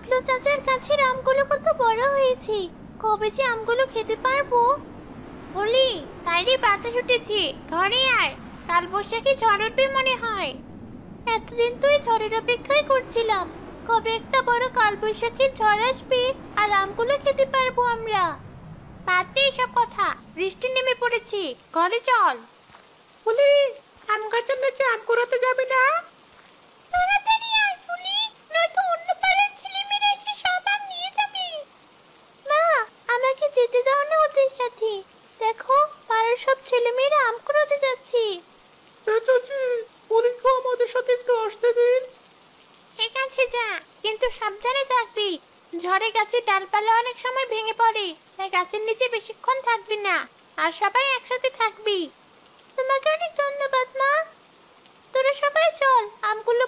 টুকলো চাচার গাছের আমগুলো কত বড় হয়েছে। কবে যে আমগুলো খেতে পারবো। বলি, তাইরে বাতাস উঠেছে, ঘরে আয়। কাল বৈশাখী ঝড় উঠবে মনে হয়। এতদিন তো এই ঝড়ের অপেক্ষাই করছিলাম। কবে একটা বড় কাল বৈশাখীর ঝড় আসবে আর আমগুলো খেতে পারবো আমরা। বাদ দে এসব কথা, বৃষ্টি নেমে পড়েছে, ঘরে চল। বলি, আম গাছের নিচে আম কুড়াতে যাবি না? তাড়াতাড়ি আয় ফুলি, নয়তো অন্য পাড়ার ছেলেমেয়েরা এসে সব আম নিয়ে যাবে। মা, আমাকে যেতে দাও না ওদের সাথে। দেখো, পাড়ার সব ছেলেমেয়েরা আম কুড়াতে যাচ্ছে। চাচি, বলিকে আমাদের সাথে একটু আসতে দিন। ঠিক আছে যা, কিন্তু সাবধানে থাকবি। ঝড়ে গাছের ডালপালা অনেক সময় ভেঙে পড়ে, তাই গাছের নিচে বেশিক্ষণ থাকবি না। আর সবাই একসাথে থাকবি। তোমাকে অনেক ধন্যবাদ মা। তোরা সবাই চল, আমগুলো